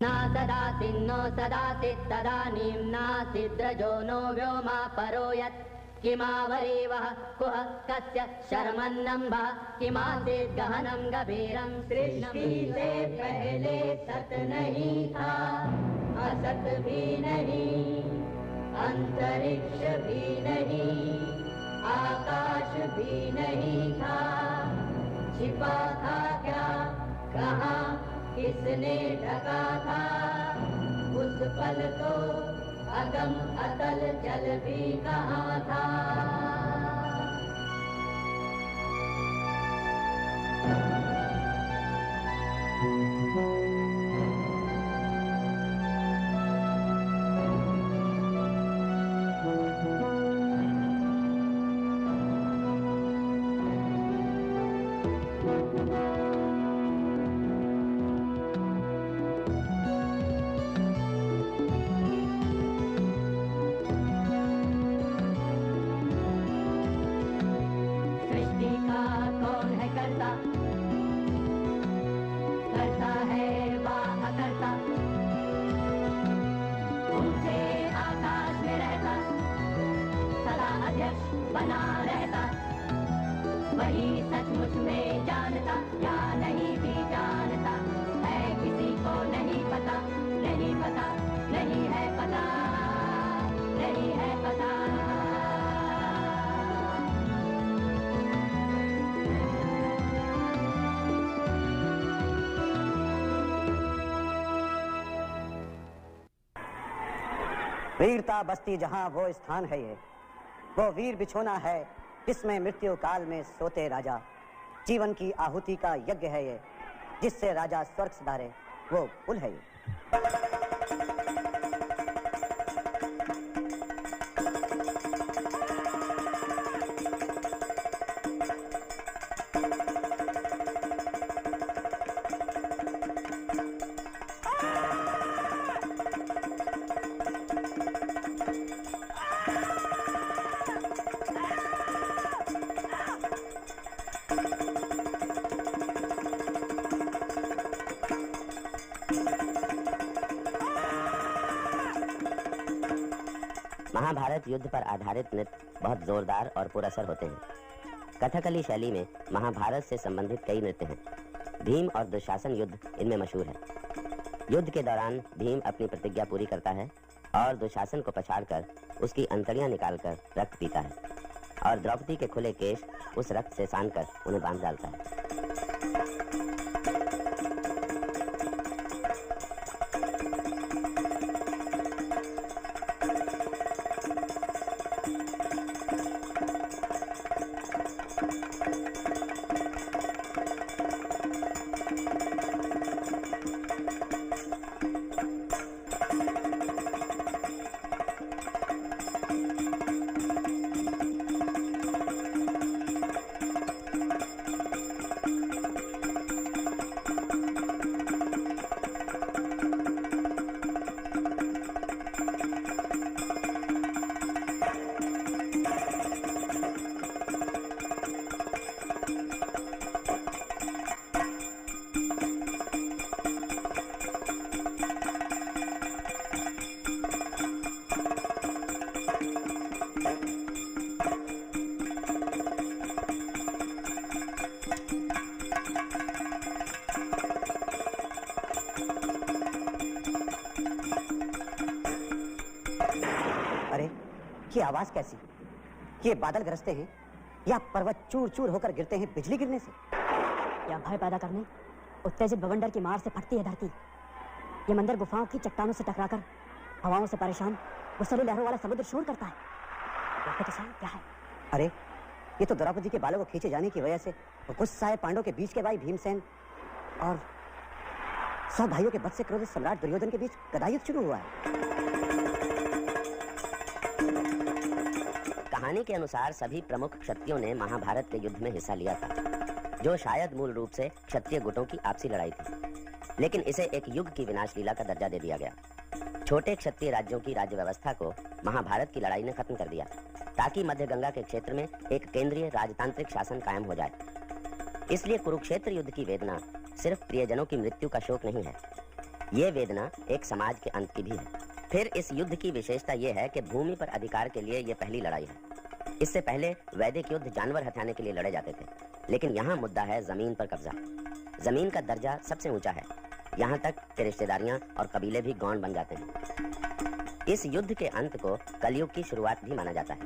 ना सदासिन्नो सदासित् तदानीं नासिद्रजो नो व्योमा परो यत् किमावरेवः कुह कस्य शर्मन्नम्भः किमासीत् गहनं गभीरं सृष्टि से पहले सत नहीं था, असत भी नहीं, अंतरिक्ष भी नहीं, आकाश भी नहीं था, छिपा था क्या, कहाँ, किसने ढका था, उस पल तो अगम अतल जल भी कहाँ था। वीरता बस्ती जहां वो स्थान है ये, वो वीर बिछोना है जिसमें मृत्यु काल में सोते राजा। जीवन की आहुति का यज्ञ है ये, जिससे राजा स्वर्ग सुधारे, वो पुल है ये। महाभारत युद्ध पर आधारित नृत्य बहुत जोरदार और पुरअसर होते हैं। कथकली शैली में महाभारत से संबंधित कई नृत्य हैं। भीम और दुशासन युद्ध इनमें मशहूर है। युद्ध के दौरान भीम अपनी प्रतिज्ञा पूरी करता है और दुशासन को पछाड़कर उसकी अंतड़ियां निकालकर रक्त पीता है और द्रौपदी के खुले केश उस रक्त से सानकर उन्हें बांध डालता है। ये आवाज कैसी? ये बादल गरजते हैं या पर्वत चूर चूर होकर गिरते हैं बिजली गिरने से? या भय पैदा करने उत्तेजित बवंडर की मार से फटती है धरती। ये मंदिर गुफाओं की चट्टानों से टकराकर हवाओं से परेशान गुस्सैली लहरों वाला समुद्र शोर करता है। देखो तो सही क्या है। अरे ये तो द्रौपदी के बालों को खींचे जाने की वजह से गुस्साए पांडवों के बीच के भाई भीमसेन और 100 भाइयों के बद से क्रोधित सम्राट दुर्योधन के बीच गदायुद्ध शुरू हुआ है। कहानी के अनुसार सभी प्रमुख क्षत्रियों ने महाभारत के युद्ध में हिस्सा लिया था, जो शायद मूल रूप से क्षत्रिय गुटों की आपसी लड़ाई थी, लेकिन इसे एक युग की विनाश लीला का दर्जा दे दिया गया। छोटे क्षत्रिय राज्यों की राज्य व्यवस्था को महाभारत की लड़ाई ने खत्म कर दिया, ताकि मध्य गंगा के क्षेत्र में एक केंद्रीय राजतांत्रिक शासन कायम हो जाए। इसलिए कुरुक्षेत्र युद्ध की वेदना सिर्फ प्रियजनों की मृत्यु का शोक नहीं है, ये वेदना एक समाज के अंत की भी है। फिर इस युद्ध की विशेषता ये है कि भूमि पर अधिकार के लिए ये पहली लड़ाई है। इससे पहले वैदिक युद्ध जानवर हथियाने के लिए लड़े जाते थे, लेकिन यहाँ मुद्दा है जमीन पर कब्जा। जमीन का दर्जा सबसे ऊंचा है, यहाँ तक कि रिश्तेदारियां और कबीले भी गौंड बन जाते हैं। इस युद्ध के अंत को कलयुग की शुरुआत भी माना जाता है।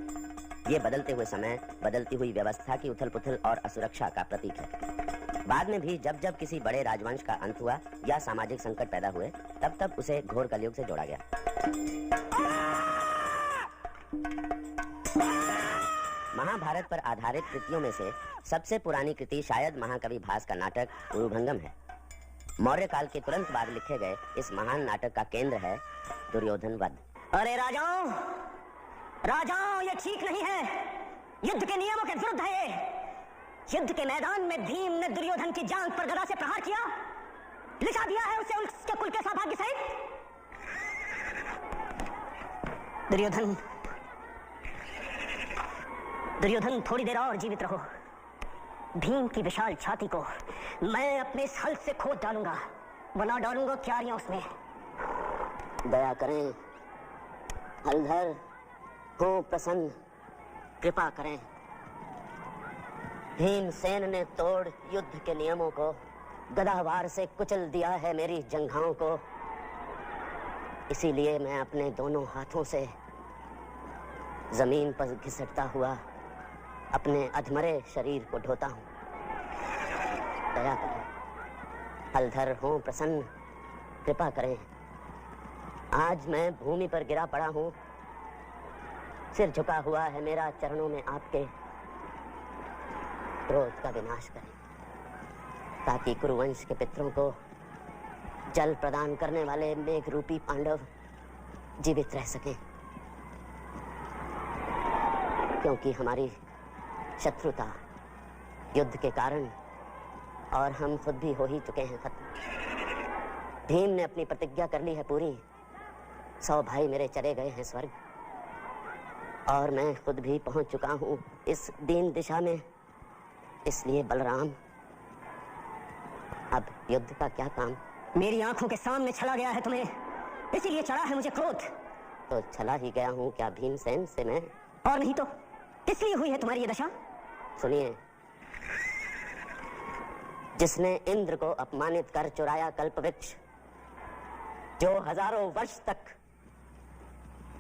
ये बदलते हुए समय, बदलती हुई व्यवस्था की उथल-पुथल और असुरक्षा का प्रतीक है। बाद में भी जब जब किसी बड़े राजवंश का अंत हुआ या सामाजिक संकट पैदा हुए, तब तब उसे घोर कलयुग से जोड़ा गया। महाभारत पर आधारित कृतियों में से सबसे पुरानी कृति शायद महाकवि भास का नाटक उरुभंगम है। मौर्य काल के तुरंत बाद लिखे गए इस महान नाटक का केंद्र है दुर्योधन वध। अरे राजाओं, राजाओं, ये ठीक नहीं है। युद्ध के नियमों के विरुद्ध है ये। युद्ध के मैदान में भीम ने दुर्योधन की जांघ पर गदा से प्रहार किया, लिखा दिया है उसे उसके कुल के सौभाग्य सहित। दुर्योधन, थोड़ी देर और जीवित रहो। भीम की विशाल छाती को मैं अपने इस हल से खोद डालूंगा, बना डालूंगा क्यारियां उसमें। दया करें हलधर, हो प्रसन्न, कृपा करें। भीमसेन ने तोड़ युद्ध के नियमों को, गदावार से कुचल दिया है मेरी जंघाओं को। इसीलिए मैं अपने दोनों हाथों से जमीन पर घिसटता हुआ अपने अधमरे शरीर को ढोता हूं। दया करें हलधर, हो प्रसन्न, कृपा करें। आज मैं भूमि पर गिरा पड़ा हूं, सिर झुका हुआ है मेरा चरणों में आपके। क्रोध का विनाश करें ताकि कुरुवंश के पितरों को जल प्रदान करने वाले मेघ रूपी पांडव जीवित रह सकें, क्योंकि हमारी शत्रुता युद्ध के कारण और हम खुद भी हो ही चुके हैं खत्म। भीम ने अपनी प्रतिज्ञा कर ली है पूरी। 100 भाई मेरे चले गए हैं स्वर्ग, और मैं खुद भी पहुंच चुका हूं इस दीन दिशा में। इसलिए बलराम, अब युद्ध का क्या काम? मेरी आंखों के सामने छला गया है तुम्हें, इसीलिए चढ़ा है मुझे क्रोध। तो छला ही गया हूं क्या भीमसेन से मैं? और नहीं तो किस लिए हुई है तुम्हारी ये दशा? सुनिए, जिसने इंद्र को अपमानित कर चुराया कल्पवृक्ष, जो हजारों वर्ष तक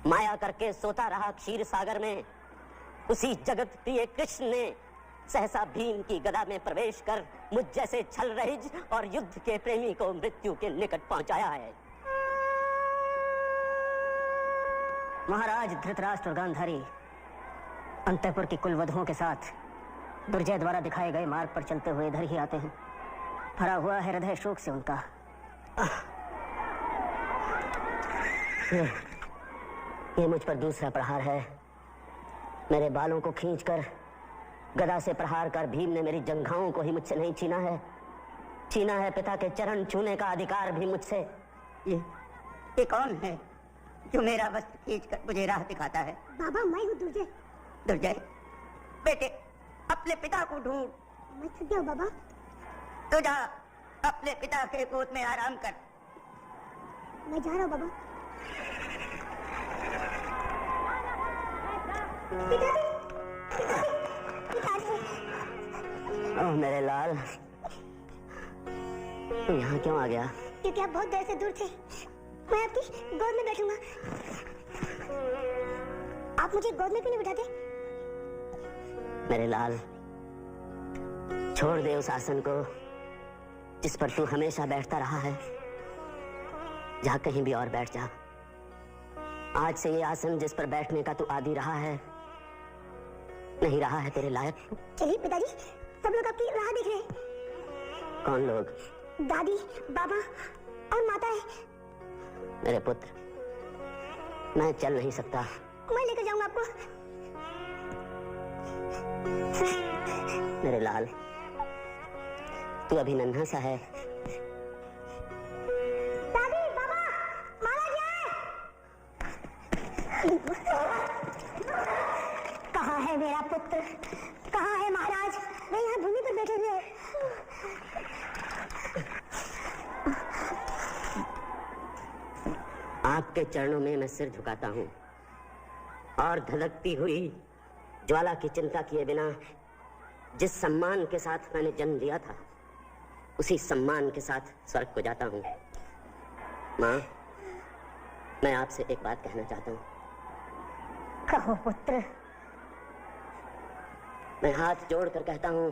माया करके सोता रहा क्षीर सागर में, उसी जगत प्रिय कृष्ण ने सहसा भीम की गदा में प्रवेश कर मुझ जैसे छल रहिज और युद्ध के प्रेमी को मृत्यु के निकट पहुंचाया है। महाराज धृतराष्ट्र और गांधारी अंतःपुर की कुलवधुओं के साथ दुर्जय द्वारा दिखाए गए मार्ग पर चलते हुए इधर ही आते हैं। भरा हुआ है हृदय शोक से उनका। ये मुझ पर दूसरा प्रहार है। मेरे बालों को खींचकर गदा से प्रहार कर भीम ने मेरी जंघाओं को ही मुझसे नहीं छीना है, छीना है पिता के चरण छूने का अधिकार भी मुझसे। ये कौन है जो मेरा वस्त्र खींचकर मुझे राह दिखाता है? बाबा, मैं हूँ दुर्जय। दुर्जय बेटे, अपने पिता को ढूंढ। मैं छूट गया बाबा। तो जा अपने पिता के गोद में आराम कर। मैं जा रहा हूँ बाबा। पिताजी, पिताजी। ओह मेरे लाल, तू यहाँ क्यों आ गया? क्योंकि आप बहुत देर से दूर थे। मैं आपकी गोद में बैठूंगा। आप मुझे गोद में क्यों नहीं बिठाते? मेरे लाल, छोड़ दे उस आसन को जिस पर तू हमेशा बैठता रहा है। जा कहीं भी और बैठ जा। आज से ये आसन जिस पर बैठने का तू आदी रहा है नहीं रहा है तेरे लायक। चलिए पिताजी, सब लोग आपकी राह देख रहे हैं। कौन लोग? दादी, बाबा और माता है। मेरे पुत्र, मैं चल नहीं सकता। मैं लेकर जाऊंगा आपको। मेरे लाल, तू अभी नन्हा सा है। दादी, बाबा, महाराज आए। कहाँ है मेरा पुत्र? कहाँ है महाराज? वे यहाँ भूमि पर बैठे हुए हैं। आपके चरणों में मैं सिर झुकाता हूं और धधकती हुई ज्वाला की चिंता किए बिना जिस सम्मान के साथ मैंने जन्म लिया था, उसी सम्मान के साथ स्वर्ग को जाता हूं। माँ, मैं आपसे एक बात कहना चाहता हूं। कहो पुत्र। मैं हाथ जोड़कर कहता हूं,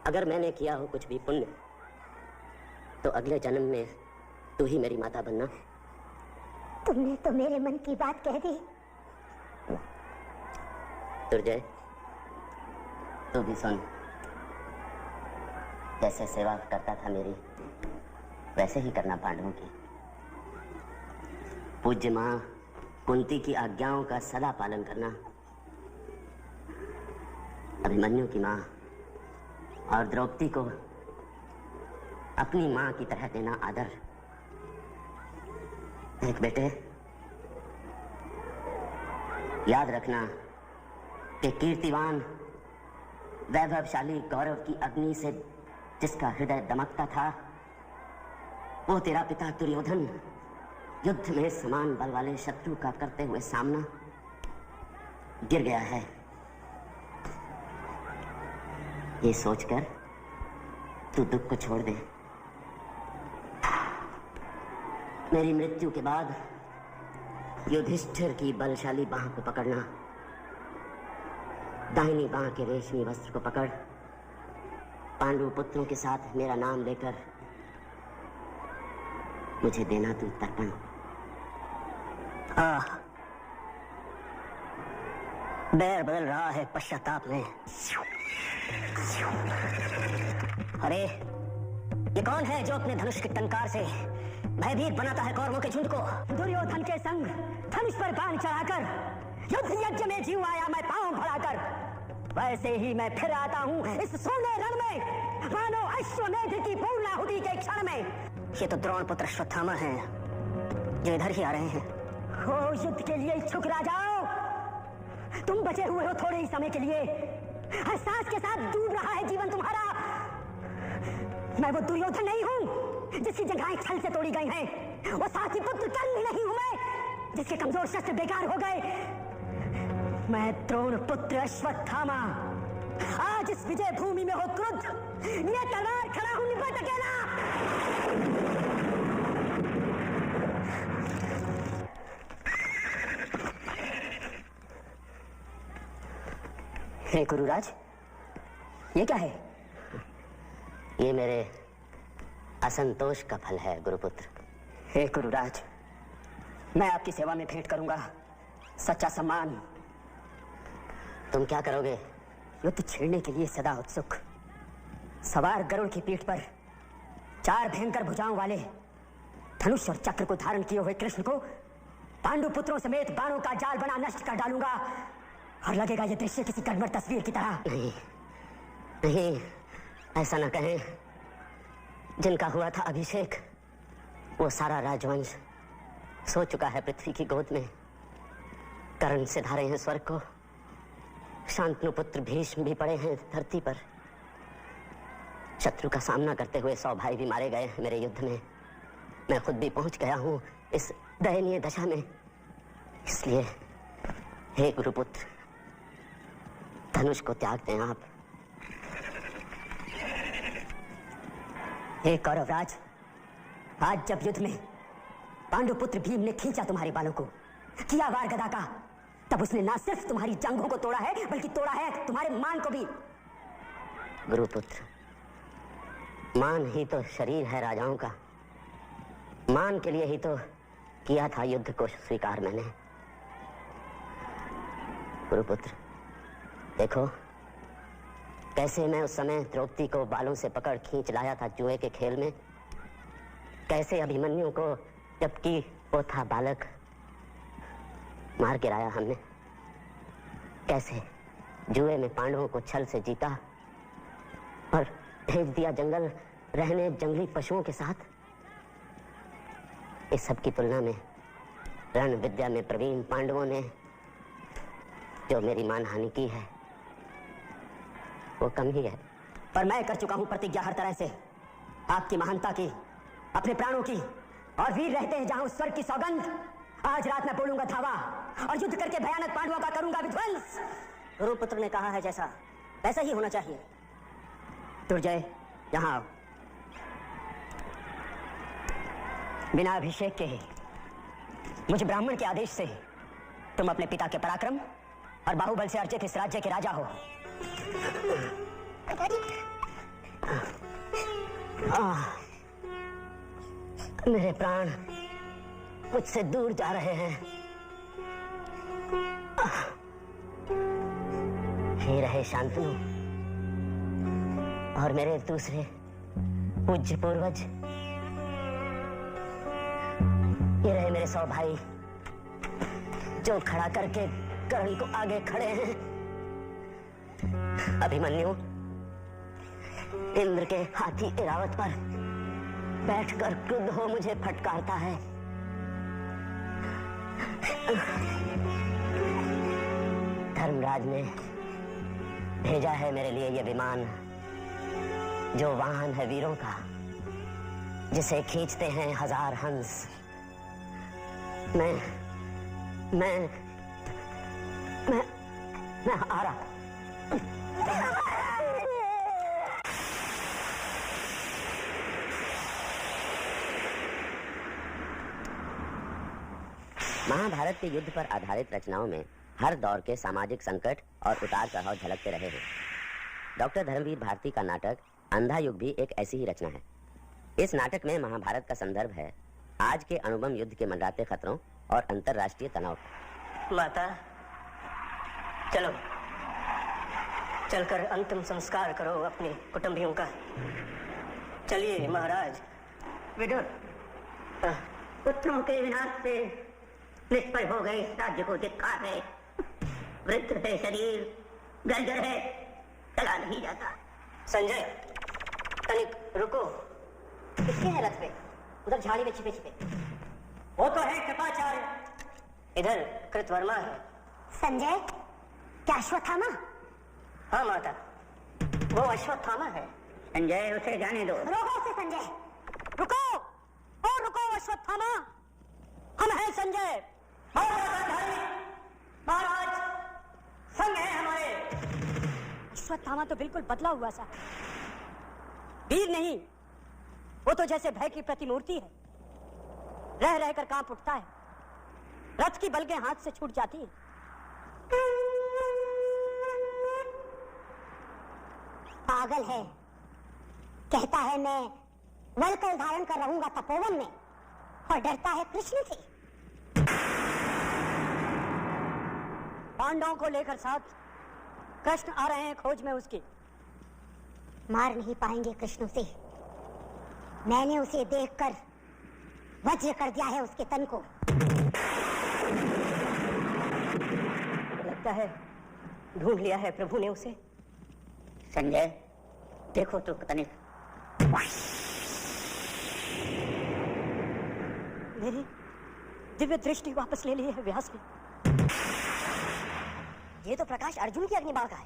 अगर मैंने किया हो कुछ भी पुण्य, तो अगले जन्म में तू ही मेरी माता बनना। तुमने तो मेरे मन की बात कह दी। दुर्जय, तू भी सुन। जैसे सेवा करता था मेरी, वैसे ही करना पांडवों की। पूज्य मां कुंती की आज्ञाओं का सदा पालन करना। अभिमन्यु की मां और द्रौपदी को अपनी मां की तरह देना आदर। देख बेटे, याद रखना कि कीर्तिवान वैभवशाली गौरव की अग्नि से जिसका हृदय दमकता था, वो तेरा पिता दुर्योधन युद्ध में समान बल वाले शत्रु का करते हुए सामना गिर गया है। ये सोचकर तू दुख को छोड़ दे। मेरी मृत्यु के बाद युधिष्ठिर की बलशाली बाह को पकड़ना, दाहिनी बाह के रेशमी वस्त्र को पकड़ पांडु पुत्रों के साथ मेरा नाम लेकर मुझे देना तू तर्पण। बैर बदल रहा है पश्चाताप में। अरे ये कौन है जो अपने धनुष की टंकार से भयभीत बनाता है कौरवों के झुंड को? दुर्योधन के संग धनुष पर बाण चढ़ाकर युद्ध यज्ञ में जीव आया मैं पांव बढ़ाकर, वैसे ही मैं फिर आता हूँ इस सोने रण में, मानो अश्वमेध की पूर्णाहुति के क्षण में। ये तो द्रोण पुत्र अश्वत्थामा हैं जो इधर ही आ रहे हैं। हो युद्ध के लिए इच्छुक राजाओं, तुम बचे हुए हो थोड़े ही समय के लिए। हर सांस के साथ डूब रहा है जीवन तुम्हारा। मैं वो दुर्योधन नहीं हूँ जिसकी जगहें छल से तोड़ी गई हैं। वो साथी पुत्र कर्ण नहीं हूँ मैं जिसके कमजोर शस्त्र बेकार हो गए। मैं द्रोण पुत्र अश्वत्थामा आज इस विजय भूमि में हो क्रुद्ध, ये तलवार खड़ा हूँ निपट अकेला। हे गुरुराज, ये क्या है? ये मेरे असंतोष का फल है गुरुपुत्र। हे गुरुराज, मैं आपकी सेवा में भेंट करूंगा सच्चा सम्मान। तुम क्या करोगे? युद्ध छेड़ने के लिए सदा उत्सुक, सवार गरुड़ की पीठ पर 4 भयंकर भुजाओं वाले धनुष और चक्र को धारण किए हुए कृष्ण को पांडु पुत्रों समेत बाणों का जाल बना नष्ट कर डालूंगा। और लगेगा ये दृश्य किसी कन्वर तस्वीर की तरह। नहीं नहीं, ऐसा न कहें। जिनका हुआ था अभिषेक, वो सारा राजवंश सो चुका है पृथ्वी की गोद में। कर्ण से धारे हैं स्वर्ग को, शांतनु पुत्र भीष्म भी पड़े हैं धरती पर। शत्रु का सामना करते हुए 100 भाई भी मारे गए मेरे युद्ध में। मैं खुद भी पहुंच गया हूं इस दयनीय दशा में। इसलिए हे गुरुपुत्र, धनुष को त्याग दें आप। हे कौरवराज, आज जब युद्ध में पांडुपुत्र भीम ने खींचा तुम्हारे बालों को, किया वार गदा का, तब उसने ना सिर्फ तुम्हारी जंघों को तोड़ा है बल्कि तोड़ा है तुम्हारे मान को भी। गुरुपुत्र, मान ही तो शरीर है राजाओं का। मान के लिए ही तो किया था युद्ध को स्वीकार मैंने। गुरुपुत्र, देखो कैसे मैं उस समय द्रौपदी को बालों से पकड़ खींच लाया था जुए के खेल में। कैसे अभिमन्यु को, जबकि वो था बालक, मार गिराया हमने। कैसे जुए में पांडवों को छल से जीता और भेज दिया जंगल रहने जंगली पशुओं के साथ। इस सब की तुलना में रण विद्या में प्रवीण पांडवों ने जो मेरी मानहानि की है वो कम ही है। पर मैं कर चुका हूं प्रतिज्ञा हर तरह से, आपकी महानता की, अपने प्राणों की, और वीर रहते हैं जहां उस स्वर्ग की सौगंध। आज रात मैं बोलूंगा धावा और युद्ध करके भयानक पांडवों का करूंगा विध्वंस। गुरुपुत्र ने कहा है जैसा वैसा ही होना चाहिए। दुर्जय यहां आओ। बिना अभिषेक के ही मुझे ब्राह्मण के आदेश से तुम अपने पिता के पराक्रम और बाहुबल से अर्जित इस राज्य के राजा हो। मेरे प्राण मुझसे दूर जा रहे हैं। हे रहे शांतनु और मेरे दूसरे पूज्य पूर्वज, ये रहे मेरे 100 भाई जो खड़ा करके कर्ण को आगे खड़े हैं। अभिमन्यु इंद्र के हाथी इरावत पर बैठकर क्रुद्ध हो मुझे फटकारता है। धर्मराज ने भेजा है मेरे लिए ये विमान, जो वाहन है वीरों का, जिसे खींचते हैं 1000 हंस। मैं आ रहा। महाभारत के युद्ध पर आधारित रचनाओं में हर दौर के सामाजिक संकट और उतार चढ़ाव झलकते रहे हैं। डॉक्टर धर्मवीर भारती का नाटक अंधा युग भी एक ऐसी ही रचना है। इस नाटक में महाभारत का संदर्भ है आज के अणुबम युद्ध के मंडराते खतरों और अंतर्राष्ट्रीय तनाव। माता चलो, चलकर अंतिम संस्कार करो अपने कुटुंबियों का। चलिए महाराज। विदुर, पुत्रों के विनाश से निष्फल हो गए इस राज्य को धिक्कार है। वृद्ध है शरीर, गंजर है, चला नहीं जाता। संजय तनिक रुको। किसके है रथ पे? उधर झाड़ी में छिपे छिपे। वो तो है कृपाचार्य, इधर कृतवर्मा है। संजय, क्या अश्वत्थामा? हाँ माता, वो अश्वत्थामा है। संजय, उसे जाने दो। रोको उसे संजय, रुको। ओ रुको अश्वत्थामा, हम हैं संजय। महाराज संग है हमारे। अश्वत्थामा तो बिल्कुल बदला हुआ सा, वीर नहीं, वो तो जैसे भय की प्रतिमूर्ति है। रह रहकर कांप उठता है, रथ की बलगें हाथ से छूट जाती है। पागल है, कहता है मैं वलकल धारण कर रहूंगा तपोवन में, और डरता है कृष्ण से। पांडवों को लेकर साथ कृष्ण आ रहे हैं खोज में उसकी। मार नहीं पाएंगे कृष्ण उसे। मैंने उसे देखकर वज्र कर दिया है उसके तन को। लगता है ढूंढ लिया है प्रभु ने उसे। संजय, देखो तो तनिक। मेरी दिव्य दृष्टि वापस ले ली है व्यास ने। ये तो प्रकाश अर्जुन की अग्निबाण का है।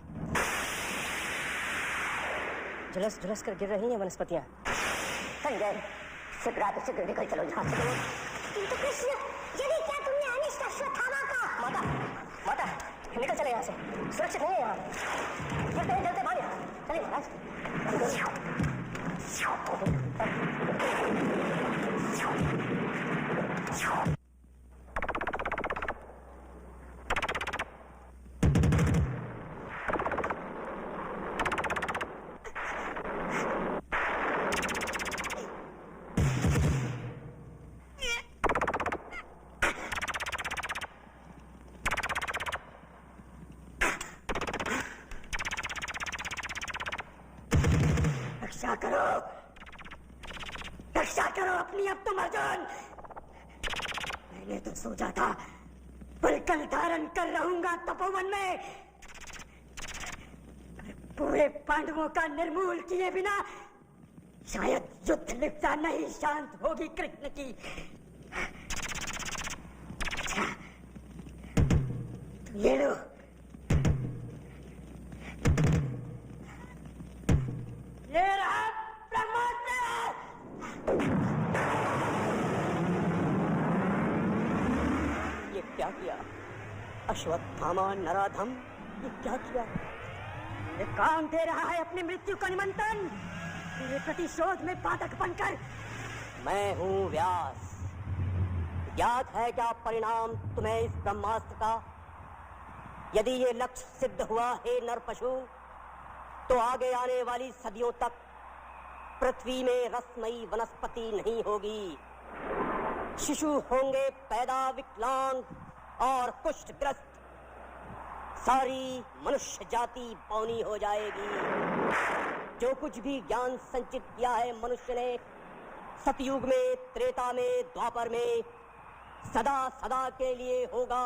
झुलस झुलस कर गिर रही हैं वनस्पतियां। संजय, शीघ्र निकल चलो यहाँ से। किंतु कृष्ण, यदि क्या तुमने अनिष्ट अश्वत्थामा का? माता, माता, निकल चले यहाँ से, सुरक्षित नहीं है यहाँ। जलते भागे, चलिए महाराज। रक्षा करो अपनी अब तुम अर्जुन। मैंने तो सोचा था बलकल धारण कर रहूंगा तपोवन में। पूरे पांडवों का निर्मूल किए बिना शायद युद्ध लिप्सा नहीं शांत होगी कृष्ण की। अच्छा, तो ये लो, ये रहा ब्रह्मास्त्र। क्या किया? अश्वत्थामा नराधम, ये क्या किया? ये काम दे रहा है अपनी मृत्यु का निमंत्रण, तेरे प्रतिशोध में पातक बनकर। मैं हूँ व्यास। ज्ञात है क्या परिणाम तुम्हें इस ब्रह्मास्त्र का? यदि ये लक्ष्य सिद्ध हुआ हे नर पशु, तो आगे आने वाली सदियों तक पृथ्वी में रसमयी वनस्पति नहीं होगी। शिशु होंगे पैदा विकलांग और कुष्ठग्रस्त। सारी मनुष्य जाति पौनी हो जाएगी। जो कुछ भी ज्ञान संचित किया है मनुष्य ने सतयुग में, त्रेता में, द्वापर में, सदा सदा के लिए होगा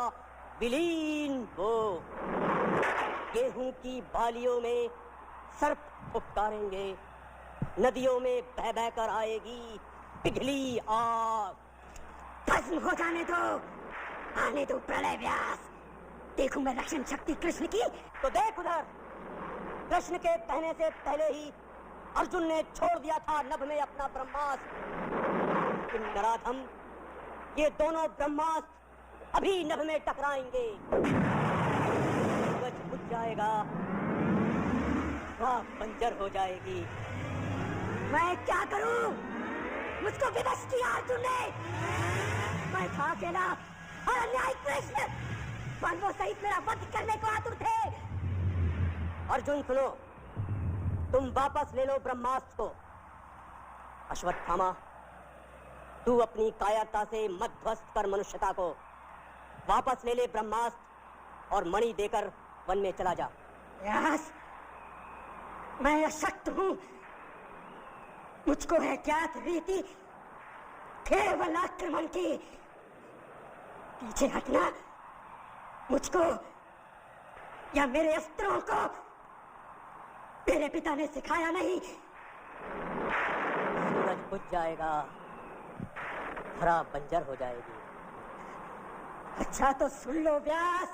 विलीन। वो गेहूं की बालियों में सर्प फुफकारेंगे, नदियों में बह बह कर आएगी पिघली आग। भस्म हो जाने दो, आने दो प्रलय व्यास। देखूं मैं रक्षण शक्ति कृष्ण की। तो देख उधर, कृष्ण के कहने से पहले ही अर्जुन ने छोड़ दिया था नभ में अपना ब्रह्मास्त्र। नराधम, ये दोनों ब्रह्मास्त्र अभी नभ में टकराएंगे। सूरज बुझ जाएगा, राख बंजर हो जाएगी। मैं क्या करूं? मुझको विवश किया अर्जुन ने। मैं था अकेला और अन्यायी कृष्ण, पर वो सहित मेरा वध करने को आतुर थे। अर्जुन सुनो, तुम वापस ले लो ब्रह्मास्त्र को। अश्वत्थामा, तू अपनी कायरता से मत ध्वस्त कर मनुष्यता को। वापस ले ले ब्रह्मास्त्र और मणि देकर वन में चला जा। व्यास, मैं अशक्त हूं। मुझको है ज्ञात रीति केवल आक्रमण की। पीछे हटना मुझको या मेरे अस्त्रों को मेरे पिता ने सिखाया नहीं। सूरज बुझ जाएगा, धरा बंजर हो जाएगी। अच्छा तो सुन लो व्यास,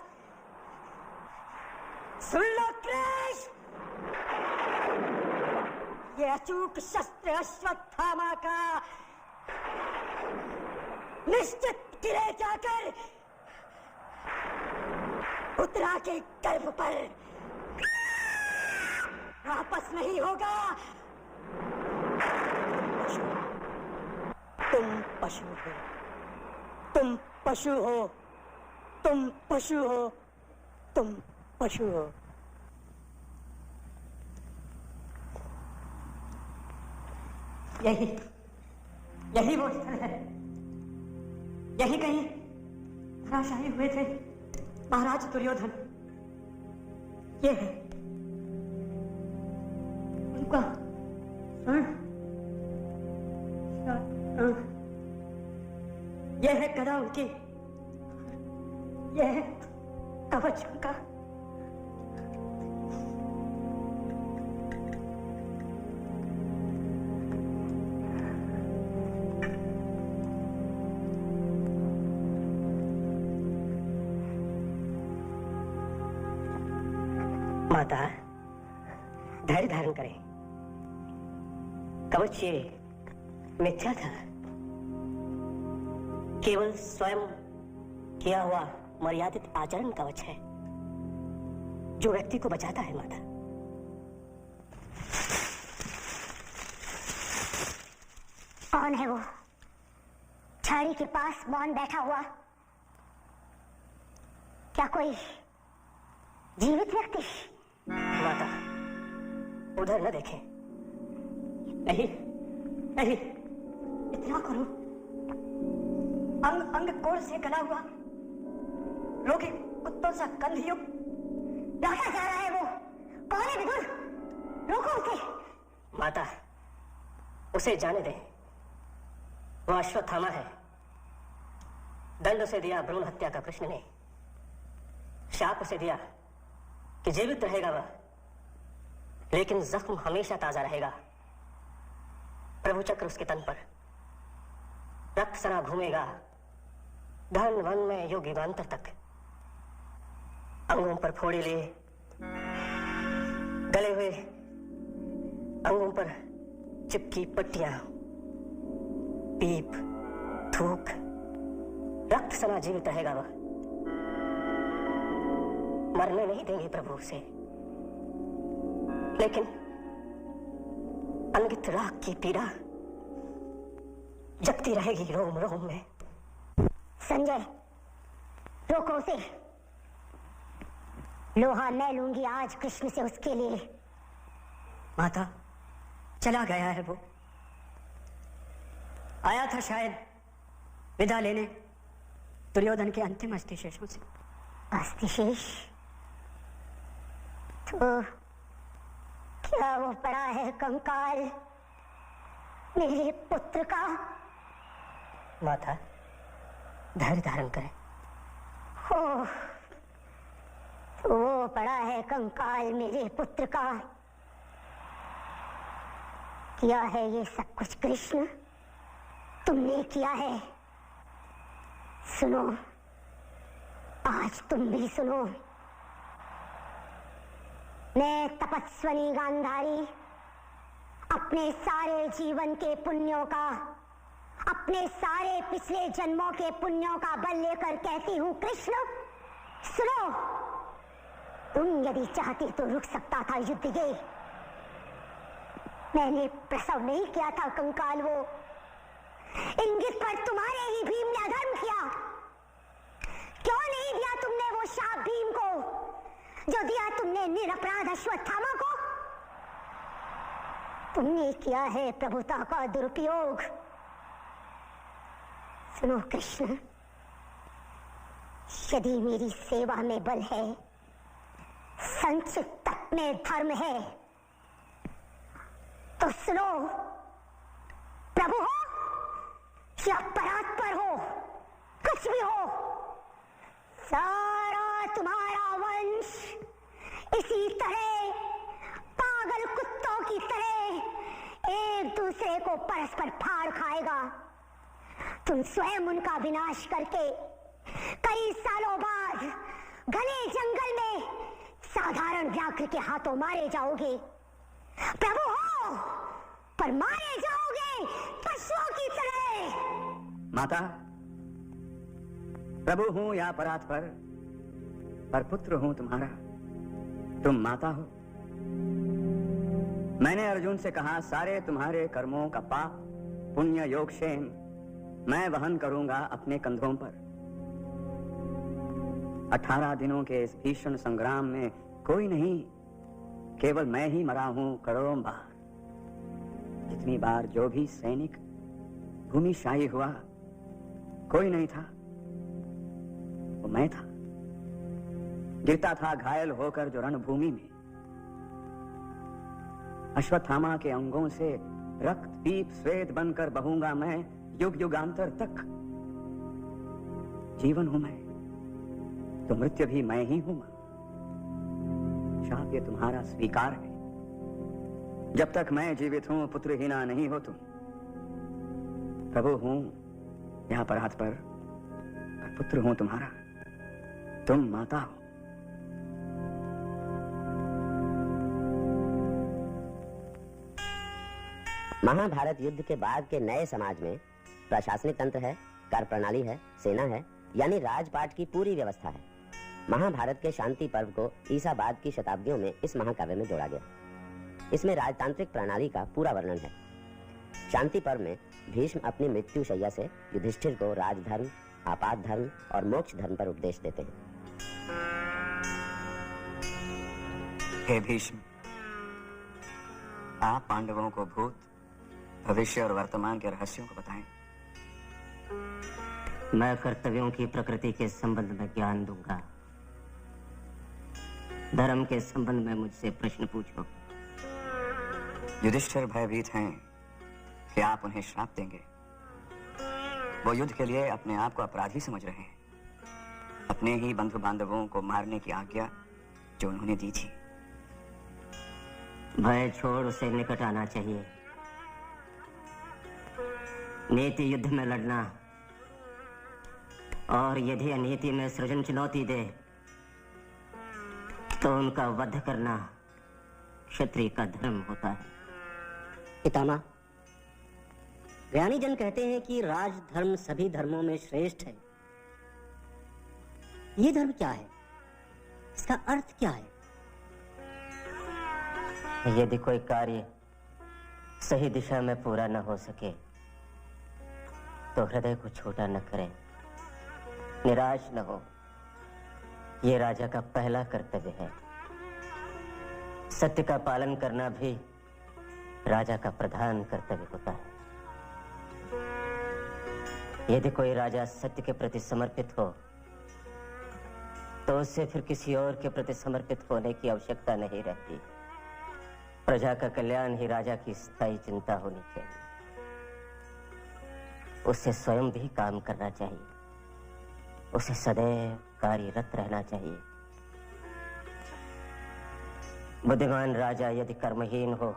सुन लो कृष्ण। ये अचूक शस्त्र अश्वत्थामा का निश्चित गिरे जाकर उत्तरा के गर्भ पर वापस नहीं होगा। तुम पशु हो, तुम पशु हो, तुम पशु हो, तुम पशु हो। यही वो स्थल है। यही कहीं धराशायी हुए थे महाराज दुर्योधन। ये है उनका यह है गदा उनकी, यह है कवच उनका। माता, धैर्य धारण करें। कवच ये मिथ्या था, केवल स्वयं किया हुआ मर्यादित आचरण कवच है जो व्यक्ति को बचाता है। माता, कौन है वो छाड़ी के पास मौन बैठा हुआ? क्या कोई जीवित व्यक्ति? माता, उधर न देखें। नहीं नहीं, इतना करो, अंग अंग कोर से गला हुआ, रोगी कुत्तों सा कंधयुक्त डाका जा रहा है। वो कौन है विदुर? रोको उसे। माता, उसे जाने दें। वो अश्वत्थामा है। दंड उसे दिया भ्रूण हत्या का कृष्ण ने। शाप उसे दिया कि जीवित रहेगा वह, लेकिन जख्म हमेशा ताजा रहेगा। प्रभु चक्र उसके तन पर, रक्त सना घूमेगा घन वन में युग युगांतर तक। अंगों पर फोड़े लिए, गले हुए अंगों पर चिपकी पट्टियां, पीप, थूक, रक्त सना जीवित रहेगा वह। मरने नहीं देंगे प्रभु उसे, लेकिन अंगित राग की पीड़ा जगती रहेगी रोम रोम में। संजय, रोको उसे। लोहा मैं लूंगी आज कृष्ण से उसके लिए। माता, चला गया है वो। आया था शायद विदा लेने दुर्योधन के अंतिम अस्थिशेषों से। अस्थिशेष? तो क्या वो पड़ा है कंकाल मेरे पुत्र का? माता, धैर्य धारण करें। हो, तो वो पड़ा है कंकाल मेरे पुत्र का। किया है ये सब कुछ कृष्ण, तुमने किया है। सुनो, आज तुम भी सुनो। मैं तपस्विनी गांधारी अपने सारे जीवन के पुण्यों का, अपने सारे पिछले जन्मों के पुण्यों का बल लेकर कहती हूं कृष्ण, सुनो। तुम यदि चाहती तो रुक सकता था युद्ध ये। मैंने प्रसव नहीं किया था कंकाल वो। इंगित पर तुम्हारे ही भीम ने अधर्म किया। क्यों नहीं दिया तुमने वो शाप भीम को जो दिया तुमने निरपराध अश्वत्थामा को? तुमने किया है प्रभुता का दुरुपयोग। सुनो कृष्ण, यदि मेरी सेवा में बल है, संचित तक में धर्म है, तो सुनो, प्रभु हो या परात्पर हो, कुछ भी हो, सारा तुम्हारा वंश इसी तरह पागल कुत्तों की तरह एक दूसरे को परस्पर फाड़ खाएगा। तुम स्वयं उनका विनाश करके कई सालों बाद घने जंगल में साधारण व्याघ्र के हाथों मारे जाओगे। प्रभु हो, पर मारे जाओगे पशुओं की तरह। माता, प्रभु हूं या परात्पर, पर पुत्र हूं तुम्हारा। तुम माता हो। मैंने अर्जुन से कहा, सारे तुम्हारे कर्मों का पाप, पुण्य, योग, क्षेम मैं वहन करूंगा अपने कंधों पर। 18 दिनों के इस भीषण संग्राम में कोई नहीं, केवल मैं ही मरा हूं करोड़ों बार। जितनी बार जो भी सैनिक भूमिशाही हुआ, कोई नहीं था, वो मैं था। गिरता था घायल होकर जो रणभूमि में। अश्वत्थामा के अंगों से रक्त पीप श्वेत बनकर बहूंगा मैं युग युगांतर तक। जीवन हूं मैं, तो मृत्यु भी मैं ही हूं। शाप ये तुम्हारा स्वीकार है। जब तक मैं जीवित हूं, पुत्रहीना नहीं हो तुम। प्रभु हूं या परात्पर, पर पुत्र हूं तुम्हारा। तुम माता हो। महाभारत युद्ध के बाद के नए समाज में प्रशासनिक तंत्र है, कार्य प्रणाली है, सेना है, यानी राजपाट की पूरी व्यवस्था है। महाभारत के शांति पर्व को ईसा बाद की शताब्दियों में इस महाकाव्य में जोड़ा गया। इसमें राजतांत्रिक प्रणाली का पूरा वर्णन है। शांति पर्व में भीष्म अपनी मृत्यु शैया से युधिष्ठिर को राजधर्म, आपात धर्म और मोक्ष धर्म पर उपदेश देते हैं। हे भीष्म, आप पांडवों को भूत, भविष्य और वर्तमान के रहस्यों को बताएं। मैं कर्तव्यों की प्रकृति के संबंध में ज्ञान दूंगा। धर्म के संबंध में मुझसे प्रश्न पूछो। युधिष्ठिर भयभीत हैं कि आप उन्हें श्राप देंगे। वो युद्ध के लिए अपने आप को अपराधी समझ रहे हैं, अपने ही बंधु बांधवों को मारने की आज्ञा जो उन्होंने दी थी। भय छोड़ उसे निकट आना चाहिए। नीति युद्ध में लड़ना, और यदि अनीति में सृजन चुनौती दे तो उनका वध करना क्षत्रिय का धर्म होता है। पितामह, ज्ञानी जन कहते हैं कि राज धर्म सभी धर्मों में श्रेष्ठ है। ये धर्म क्या है? इसका अर्थ क्या है? यदि कोई कार्य सही दिशा में पूरा न हो सके तो हृदय को छोटा न करें, निराश न हो। यह राजा का पहला कर्तव्य है। सत्य का पालन करना भी राजा का प्रधान कर्तव्य होता है। यदि कोई राजा सत्य के प्रति समर्पित हो तो उससे फिर किसी और के प्रति समर्पित होने की आवश्यकता नहीं रहती। प्रजा का कल्याण ही राजा की स्थायी चिंता होनी चाहिए। उसे स्वयं भी काम करना चाहिए, उसे सदैव कार्यरत रहना चाहिए। बुद्धिमान राजा यदि कर्महीन हो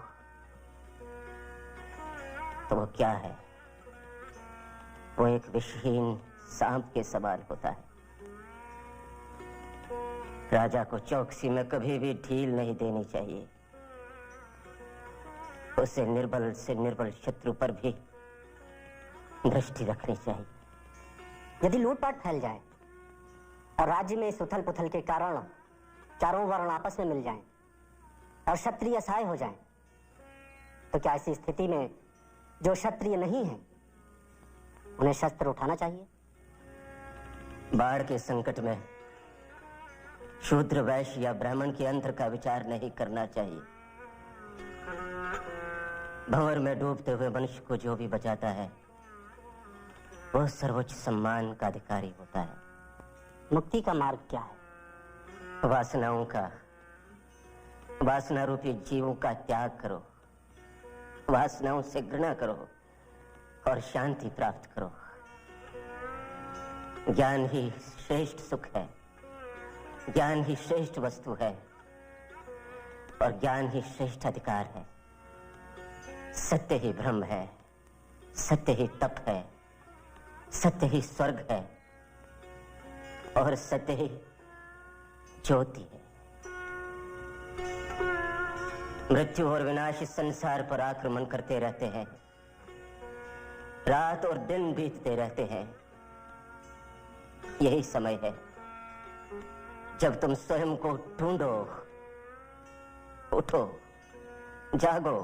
तो वो क्या है? वो एक विषहीन सांप के समान होता है। राजा को चौकसी में कभी भी ढील नहीं देनी चाहिए। उसे निर्बल से निर्बल शत्रु पर भी दृष्टि रखनी चाहिए। यदि लूटपाट फैल जाए और राज्य में इस उथल पुथल के कारण चारों वर्ण आपस में मिल जाएं और क्षत्रिय असहाय हो जाएं, तो क्या ऐसी स्थिति में जो क्षत्रिय नहीं है उन्हें शस्त्र उठाना चाहिए? बाढ़ के संकट में शूद्र, वैश्य या ब्राह्मण के अंतर का विचार नहीं करना चाहिए। भंवर में डूबते हुए मनुष्य को जो भी बचाता है वो सर्वोच्च सम्मान का अधिकारी होता है। मुक्ति का मार्ग क्या है? वासनाओं का, वासना रूपी जीवों का त्याग करो, वासनाओं से घृणा करो और शांति प्राप्त करो। ज्ञान ही श्रेष्ठ सुख है, ज्ञान ही श्रेष्ठ वस्तु है और ज्ञान ही श्रेष्ठ अधिकार है। सत्य ही ब्रह्म है, सत्य ही तप है, सत्य ही स्वर्ग है और सत्य ही ज्योति है। मृत्यु और विनाश इस संसार पर आक्रमण करते रहते हैं। रात और दिन बीतते रहते हैं। यही समय है जब तुम स्वयं को ढूंढो, उठो, जागो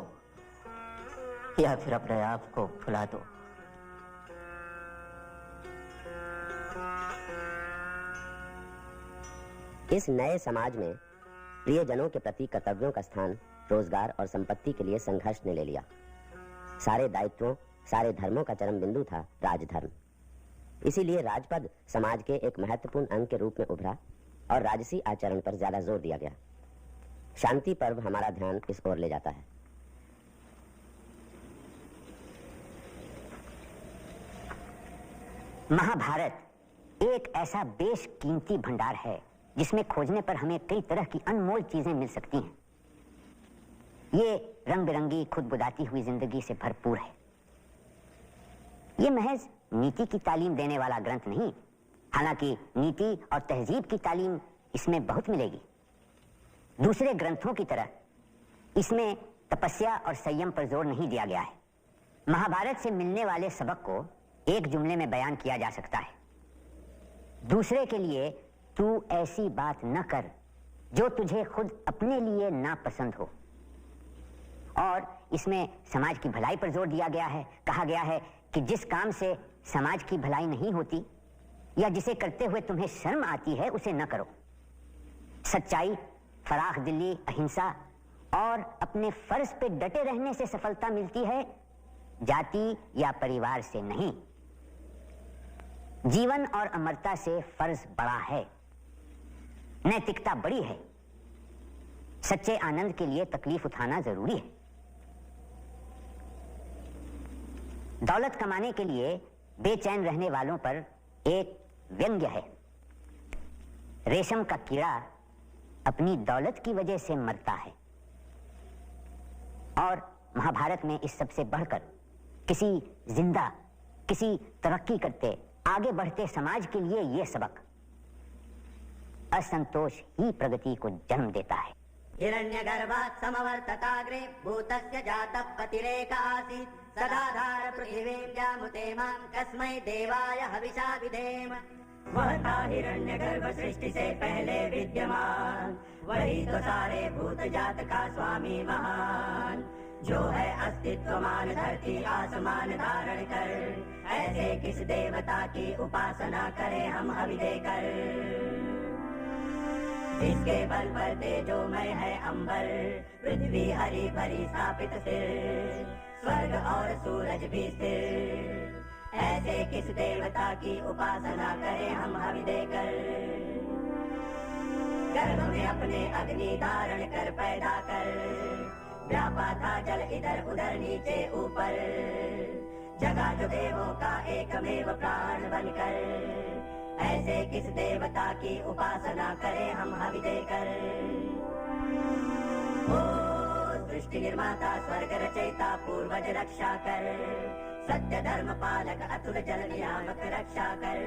या फिर अपने आप को भुला दो। इस नए समाज में प्रियजनों के प्रति कर्तव्यों का स्थान रोजगार और संपत्ति के लिए संघर्ष ने ले लिया। सारे दायित्वों, सारे धर्मों का चरम बिंदु था राजधर्म। इसीलिए राजपद समाज के एक महत्वपूर्ण अंग के रूप में उभरा और राजसी आचरण पर ज्यादा जोर दिया गया। शांति पर्व हमारा ध्यान इस ओर ले जाता है। महाभारत एक ऐसा बेशकीमती भंडार है जिसमें खोजने पर हमें कई तरह की अनमोल चीजें मिल सकती हैं। ये रंग बिरंगी खुद बुदाती हुई जिंदगी से भरपूर है। ये महज नीति की तालीम देने वाला ग्रंथ नहीं, हालांकि नीति और तहजीब की तालीम इसमें बहुत मिलेगी। दूसरे ग्रंथों की तरह इसमें तपस्या और संयम पर जोर नहीं दिया गया है। महाभारत से मिलने वाले सबक को एक जुमले में बयान किया जा सकता है। दूसरे के लिए तू ऐसी बात न कर जो तुझे खुद अपने लिए नापसंद हो। और इसमें समाज की भलाई पर जोर दिया गया है। कहा गया है कि जिस काम से समाज की भलाई नहीं होती या जिसे करते हुए तुम्हें शर्म आती है उसे न करो। सच्चाई, फराख दिली, अहिंसा और अपने फर्ज पे डटे रहने से सफलता मिलती है, जाति या परिवार से नहीं। जीवन और अमरता से फर्ज बड़ा है, नैतिकता बड़ी है। सच्चे आनंद के लिए तकलीफ उठाना जरूरी है। दौलत कमाने के लिए बेचैन रहने वालों पर एक व्यंग्य है। रेशम का कीड़ा अपनी दौलत की वजह से मरता है। और महाभारत में इस सबसे बढ़कर किसी जिंदा, किसी तरक्की करते, आगे बढ़ते समाज के लिए यह सबक असंतोष ही प्रगति को जन्म देता है। हिरण्यगर्भात् समवर्तताग्रे भूतस्य जातः पतिरेक आसीत् सदाधार पृथिवीं जामुते मां कस्मै देवाय हविषा विधेम वह था हिरण्यगर्भ सृष्टि से पहले विद्यमान, वही तो सारे भूत जात का स्वामी महान, जो है अस्तित्वमान धरती आसमान धारण कर। ऐसे किस देवता की उपासना करें हम हवि देकर, इसके बल पर तेजोमय है अंबर, पृथ्वी हरी भरी स्थापित सिर, स्वर्ग और सूरज भी स्थिर। ऐसे किस देवता की उपासना करें हम हवि देकर, गर्भ में अपने अग्नि धारण कर पैदा कर, व्यापा था जल इधर उधर नीचे ऊपर, जगा जो देवों का एकमेव प्राण बनकर। ऐसे किस देवता की उपासना करें हम हवि देकर। ओ सृष्टि निर्माता स्वर्ग रचयिता पूर्वज रक्षा कर, सत्य धर्म पालक अतुल जल नियामक रक्षा कर।